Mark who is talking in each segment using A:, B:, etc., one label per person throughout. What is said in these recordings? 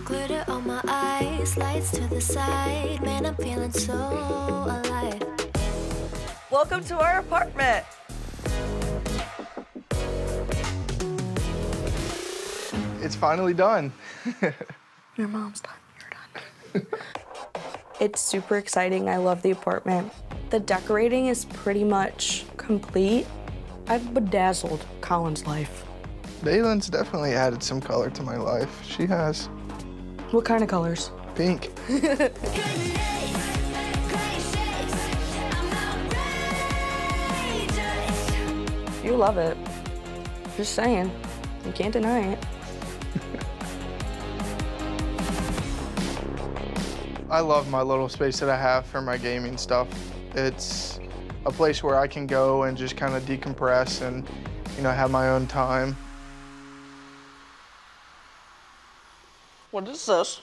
A: Glitter on my eyes, lights to the side. Man, I'm feeling so alive.
B: Welcome to our apartment.
C: It's finally done.
B: Your mom's done, you're done. It's super exciting. I love the apartment. The decorating is pretty much complete. I've bedazzled Colin's life.
C: Beylin's definitely added some color to my life. She has.
B: What kind of colors?
C: Pink.
B: You love it. Just saying. You can't deny it.
C: I love my little space that I have for my gaming stuff. It's a place where I can go and just kind of decompress and, you know, have my own time.
B: What is this?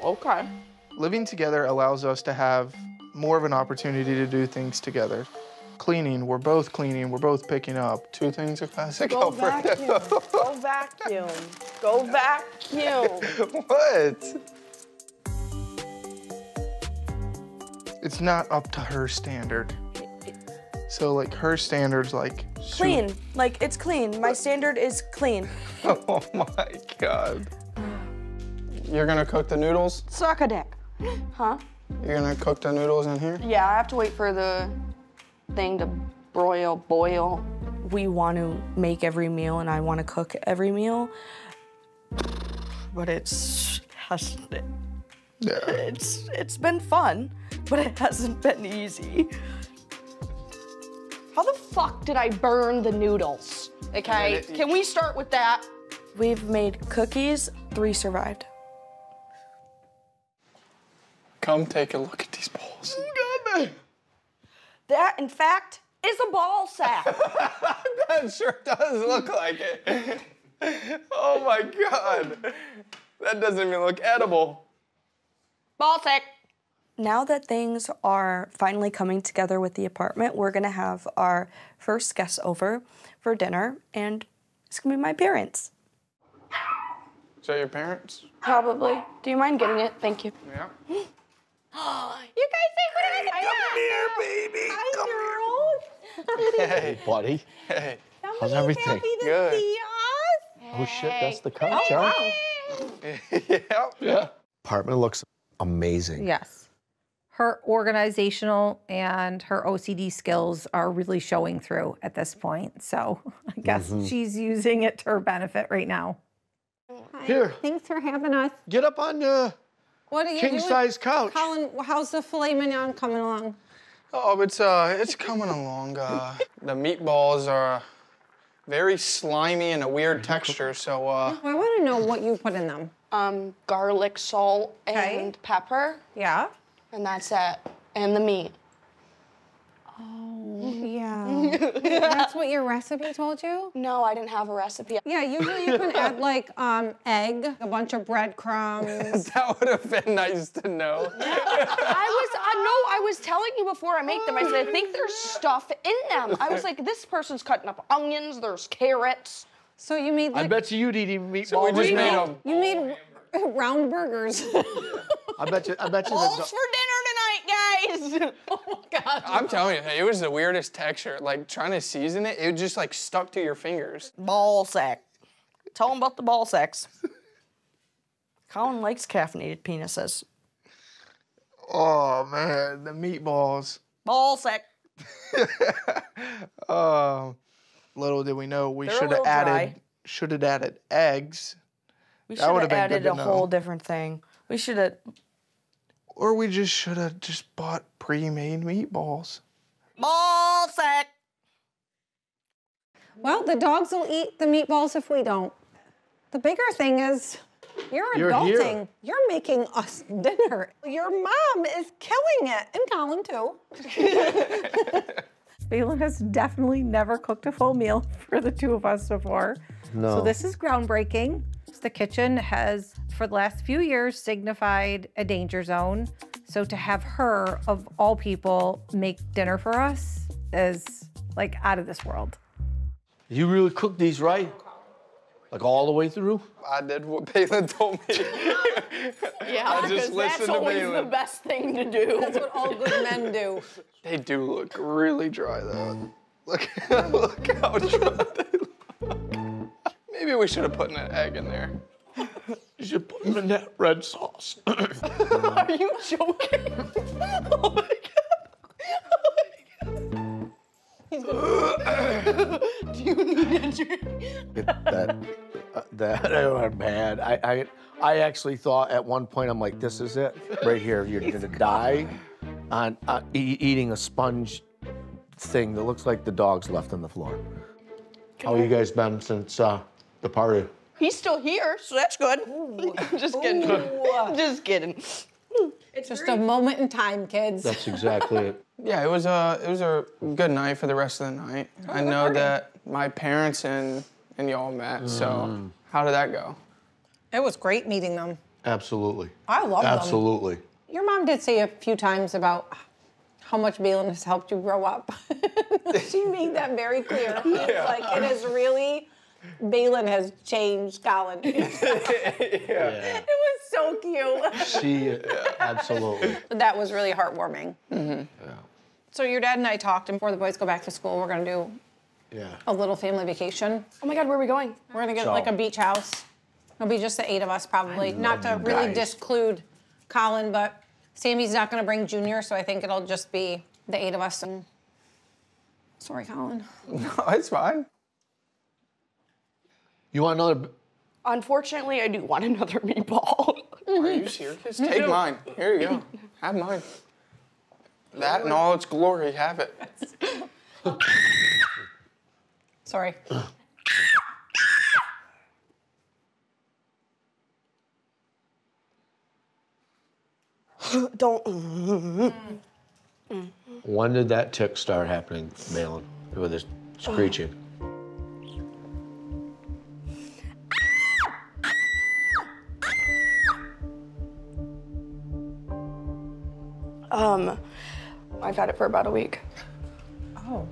B: Okay.
C: Living together allows us to have more of an opportunity to do things together. Cleaning, we're both picking up. Two things a classic.
B: Go vacuum. Go vacuum. Go vacuum.
C: What? It's not up to her standard. So, like, her standard's, like...
B: Clean. Like, it's clean. My standard is clean.
C: Oh, my God. You're gonna cook the noodles?
B: Suck a dick. Huh?
C: You're gonna cook the noodles in here?
B: Yeah, I have to wait for the thing to boil. We want to make every meal, and I want to cook every meal. But it's been fun, but it hasn't been easy. How the fuck did I burn the noodles? Okay, can we start with that? We've made cookies, 3 survived.
C: Come take a look at these balls.
B: That, in fact, is a ball sack.
C: That sure does look like it. Oh my God. That doesn't even look edible.
B: Ball sack. Now that things are finally coming together with the apartment, we're gonna have our first guest over for dinner, and it's gonna be my parents.
C: Is that your parents?
B: Probably. Do you mind getting it? Thank you.
C: Yeah.
B: You guys say what?
C: Come here, baby.
B: Hi, girls.
D: Hey, buddy.
C: Hey.
D: How's everything?
B: Happy to
C: Good.
B: see us.
D: Oh, shit, that's the couch, huh?
C: Yeah.
D: Apartment looks amazing.
E: Yes. Her organizational and her OCD skills are really showing through at this point. So I guess she's using it to her benefit right now.
D: Here,
F: Thanks for having us.
D: get up on the
F: What are you doing?
D: king-size couch.
F: Colin, how's the filet mignon coming along?
C: Oh, it's coming along. The meatballs are very slimy and a weird texture, so
F: I want to know what you put in them.
B: Garlic, salt, and pepper,
F: Yeah?
B: and that's it. And the meat.
F: Oh, yeah. That's what your recipe told you?
B: No, I didn't have a recipe.
F: Yeah, usually you can add like egg, a bunch of breadcrumbs.
C: that would have been nice to know.
B: I was telling you before I make them. I said I think there's stuff in them. I was like, this person's cutting up onions. There's carrots.
F: So you made like,
D: I bet you'd eat meatballs.
C: So we just made them.
F: you made round burgers.
D: I bet you.
B: Balls for dinner tonight, guys. Oh my God.
C: I'm telling you, it was the weirdest texture. Like, trying to season it, it just, like, stuck to your fingers.
B: Ball sack. Tell them about the ball sacks. Colin likes caffeinated penises.
C: Oh, man, the meatballs.
B: Ball sack.
C: Little did we know we
B: They're a
C: should have
B: little dry.
C: added eggs.
B: We
C: That
B: should
C: would've
B: have
C: been
B: added
C: good
B: a
C: to
B: whole
C: know.
B: different thing. We should have.
C: Or we just should have just bought pre-made meatballs.
B: Ball sack.
F: Well, the dogs will eat the meatballs if we don't. The bigger thing is, you're adulting.
D: here.
F: You're making us dinner. Your mom is killing it. And Colin, too.
E: Bejlin has definitely never cooked a full meal for the 2 of us before.
D: No.
E: So this is groundbreaking. The kitchen has, for the last few years, signified a danger zone. So to have her, of all people, make dinner for us is like out of this world.
D: You really cooked these right? Like all the way through?
C: I did what Bejlin told me.
B: Yeah,
C: I
B: because
C: just
B: that's
C: listened to
B: always the
C: Bejlin.
B: best thing to do.
F: That's what all good men do.
C: They do look really dry though. Look, look how dry they look. Maybe we should have put an egg in there.
D: You should put them in that red sauce.
B: Are you joking? Oh my God. Do you need a drink?
D: That are bad. I actually thought at one point, I'm like, this is it. Right here, you're gonna die on eating a sponge thing that looks like the dog's left on the floor. How you guys been since the party?
B: He's still here, so that's good. Just kidding. Just kidding.
F: It's just a moment in time, kids.
D: That's exactly it.
C: Yeah, it was a good night for the rest of the night. I know that my parents and y'all met, so how did that go?
F: It was great meeting them.
D: Absolutely.
F: I love them.
D: Absolutely.
F: Your mom did say a few times about how much Bejlin has helped you grow up. She made that very clear. It's like, it is really, Bejlin has changed Colin. It was so cute.
D: She, absolutely.
F: That was really heartwarming.
D: Yeah.
F: So your dad and I talked, and before the boys go back to school, we're gonna do a little family vacation.
B: Oh my God, where are we going?
F: We're gonna get like a beach house. It'll be just the 8 of us probably. Not to really disclude Colin, but Sammy's not gonna bring Junior, so I think it'll just be the 8 of us. And sorry, Colin.
C: No, it's fine.
D: You want another?
B: Unfortunately, I do want another meatball.
C: Are you serious? Take mine. Here you go. Have mine. That in all its glory, have it.
F: Sorry.
B: Don't.
D: When did that tick start happening, Bejlin, with this screeching?
B: I've had it for about a week.
E: Oh.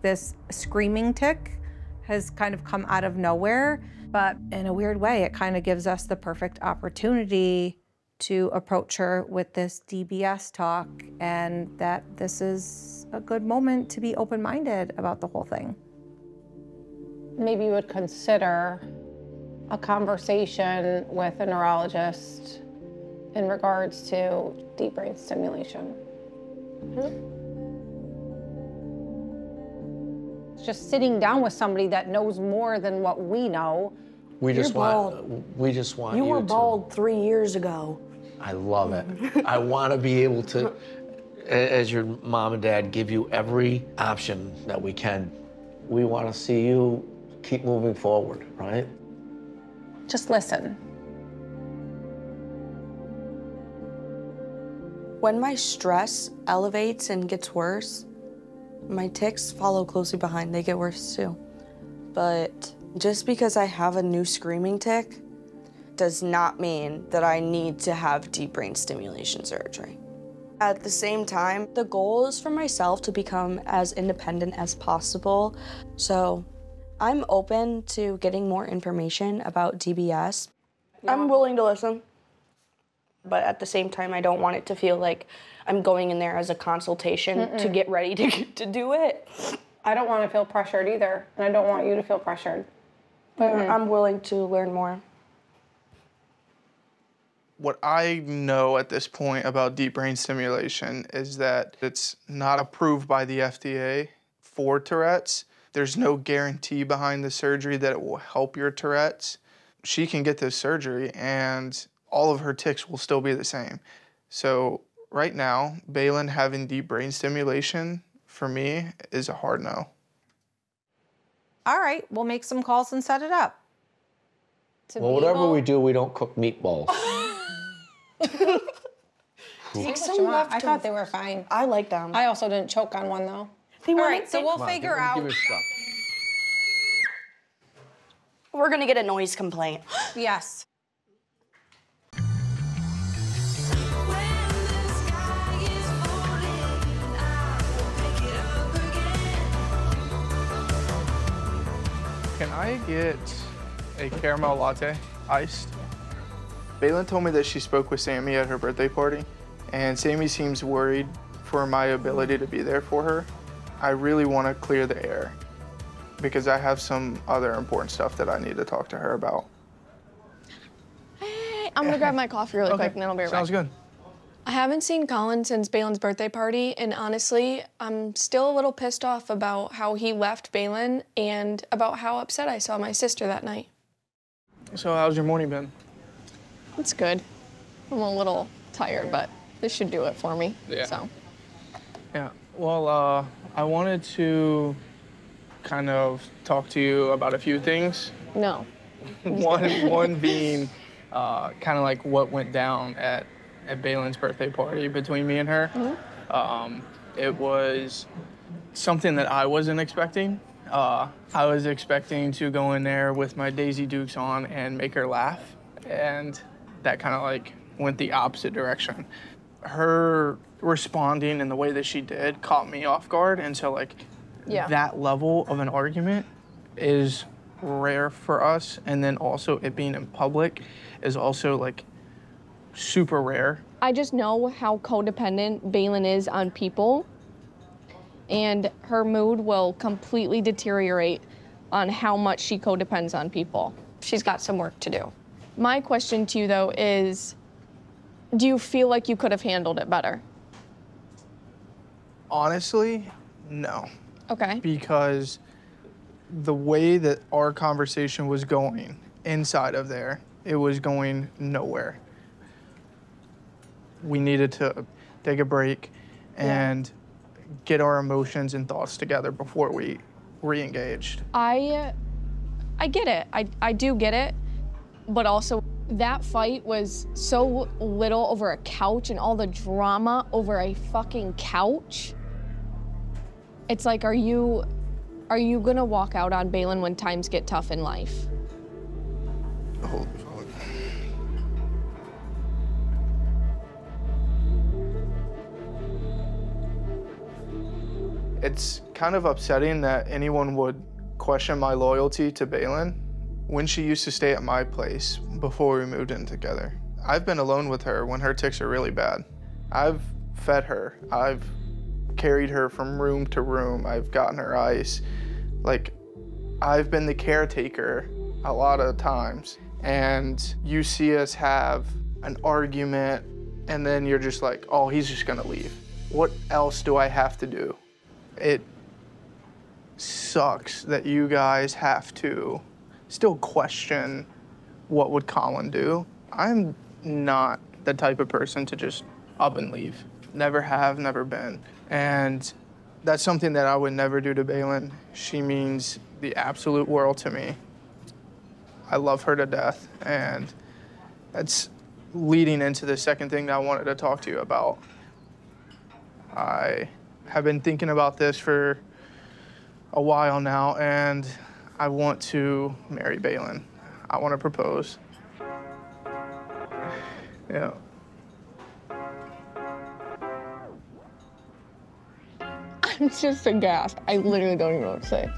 E: This screaming tick has kind of come out of nowhere, but in a weird way, it kind of gives us the perfect opportunity to approach her with this DBS talk, and that this is a good moment to be open-minded about the whole thing.
F: Maybe you would consider a conversation with a neurologist in regards to deep brain stimulation. It's just sitting down with somebody that knows more than what we know.
D: We just
B: You're
D: want. We just want you
B: You were
D: to.
B: bald 3 years ago.
D: I love it. I want to be able to, as your mom and dad, give you every option that we can. We want to see you keep moving forward, right?
F: Just listen.
B: When my stress elevates and gets worse, my tics follow closely behind. They get worse too. But just because I have a new screaming tic does not mean that I need to have deep brain stimulation surgery. At the same time, the goal is for myself to become as independent as possible. So I'm open to getting more information about DBS. I'm willing to listen. But at the same time, I don't want it to feel like I'm going in there as a consultation to get ready to do it.
F: I don't want to feel pressured either, and I don't want you to feel pressured.
B: But I'm willing to learn more.
C: What I know at this point about deep brain stimulation is that it's not approved by the FDA for Tourette's. There's no guarantee behind the surgery that it will help your Tourette's. She can get this surgery and all of her tics will still be the same. So right now, Bejlin having deep brain stimulation for me is a hard no.
E: All right, we'll make some calls and set it up.
D: Well, whatever we do, we don't cook meatballs.
F: Take some left. I thought they were fine.
B: I like them.
F: I also didn't choke on one though.
B: All
F: right, so we'll figure out.
D: Give it a shot.
B: We're gonna get a noise complaint.
F: Yes.
A: When the sky is falling, I will pick it up.
C: Can I get a caramel latte, iced? Bejlin told me that she spoke with Sammy at her birthday party, and Sammy seems worried for my ability to be there for her. I really want to clear the air because I have some other important stuff that I need to talk to her about.
G: Hey, I'm gonna grab my coffee really quick and then I'll be right back.
C: Sounds good.
G: I haven't seen Colin since Beylin's birthday party, and honestly, I'm still a little pissed off about how he left Bejlin and about how upset I saw my sister that night.
C: So how's your morning been?
G: It's good. I'm a little tired, but this should do it for me.
C: Yeah.
G: So.
C: Yeah, well, I wanted to kind of talk to you about a few things.
G: No.
C: One being kind of like what went down at Beylin's birthday party between me and her.
G: Mm-hmm.
C: It was something that I wasn't expecting. I was expecting to go in there with my Daisy Dukes on and make her laugh, and that kind of like went the opposite direction. Her responding in the way that she did caught me off guard, and so like that level of an argument is rare for us, and then also it being in public is also like super rare.
G: I just know how codependent Bejlin is on people, and her mood will completely deteriorate on how much she codepends on people. She's got some work to do. My question to you, though, is do you feel like you could have handled it better?
C: Honestly, no.
G: Okay.
C: Because the way that our conversation was going inside of there, it was going nowhere. We needed to take a break and get our emotions and thoughts together before we re-engaged.
G: I get it. I do get it. But also, that fight was so little over a couch and all the drama over a fucking couch. It's like, are you gonna walk out on Bejlin when times get tough in life?
C: Hold. It's kind of upsetting that anyone would question my loyalty to Bejlin when she used to stay at my place before we moved in together. I've been alone with her when her tics are really bad. I've fed her. I've carried her from room to room. I've gotten her ice. Like, I've been the caretaker a lot of times. And you see us have an argument, and then you're just like, oh, he's just gonna leave. What else do I have to do? It sucks that you guys have to still question what would Colin do. I'm not the type of person to just up and leave. Never have, never been. And that's something that I would never do to Bejlin. She means the absolute world to me. I love her to death, and that's leading into the second thing that I wanted to talk to you about. I have been thinking about this for a while now, and I want to marry Bejlin. I want to propose. Yeah.
G: I'm just aghast. I literally don't even know what to say.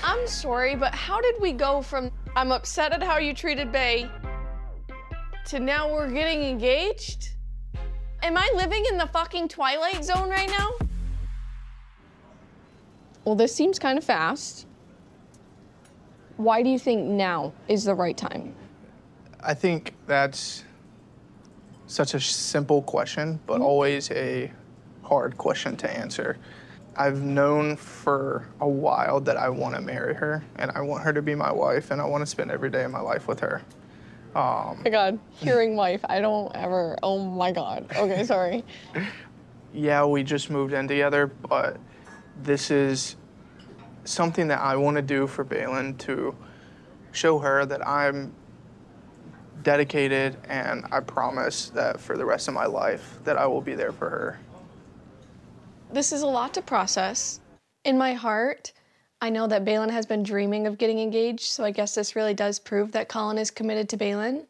G: I'm sorry, but how did we go from I'm upset at how you treated Bey to now we're getting engaged? Am I living in the fucking Twilight Zone right now? Well, this seems kind of fast. Why do you think now is the right time?
C: I think that's such a simple question, but always a hard question to answer. I've known for a while that I want to marry her, and I want her to be my wife, and I want to spend every day of my life with her.
G: Oh my God, hearing wife, I don't ever, oh my God. Okay, sorry.
C: Yeah, we just moved in together, but this is something that I want to do for Bejlin to show her that I'm dedicated, and I promise that for the rest of my life that I will be there for her.
G: This is a lot to process. In my heart, I know that Bejlin has been dreaming of getting engaged, so I guess this really does prove that Colin is committed to Bejlin.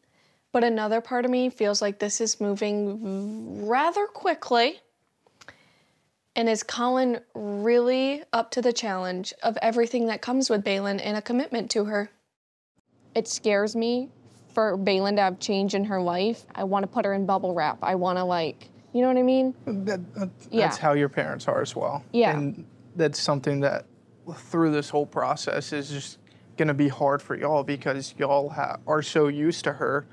G: But another part of me feels like this is moving rather quickly. And is Colin really up to the challenge of everything that comes with Bejlin and a commitment to her? It scares me for Bejlin to have change in her life. I want to put her in bubble wrap. I want to, like, you know what I mean?
C: That's how your parents are as well.
G: Yeah.
C: And that's something that through this whole process is just gonna be hard for y'all because y'all are so used to her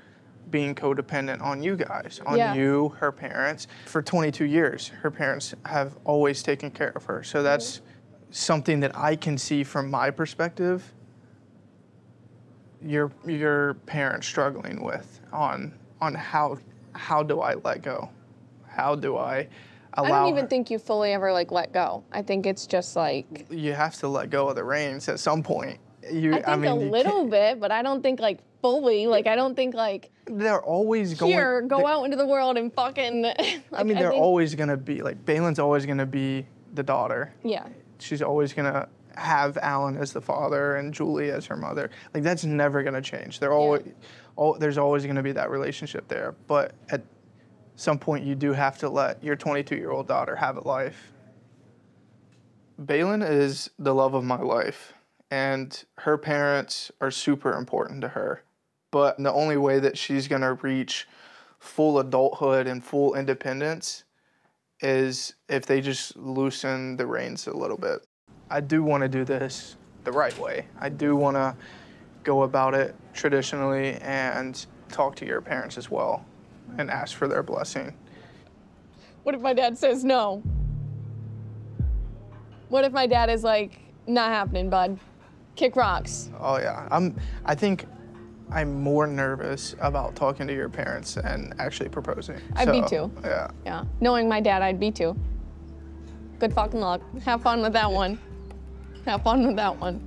C: being codependent on you guys, on you, her parents. For 22 years, her parents have always taken care of her. So that's something that I can see from my perspective, your parents struggling with on how do I let go? How do I allow
G: I don't even think you fully ever like let go. I think it's just like
C: you have to let go of the reins at some point.
G: I think a little bit, but I don't think like fully. Like I don't think like
C: they're always going.
G: Here, go out into the world and fucking. Like,
C: I mean, they're always gonna be like Bejlin's always gonna be the daughter.
G: Yeah.
C: She's always gonna have Alan as the father and Julie as her mother. Like that's never gonna change. They're always, there's always gonna be that relationship there. But at some point, you do have to let your 22-year-old daughter have a life. Bejlin is the love of my life, and her parents are super important to her. But the only way that she's gonna reach full adulthood and full independence is if they just loosen the reins a little bit. I do want to do this the right way. I do want to go about it traditionally and talk to your parents as well and ask for their blessing.
G: What if my dad says no? What if my dad is like, not happening, bud? Kick rocks.
C: Oh yeah, I think I'm more nervous about talking to your parents and actually proposing.
G: I'd be too.
C: Yeah.
G: Yeah, knowing my dad, I'd be too. Good fucking luck. Have fun with that one. Have fun with that one.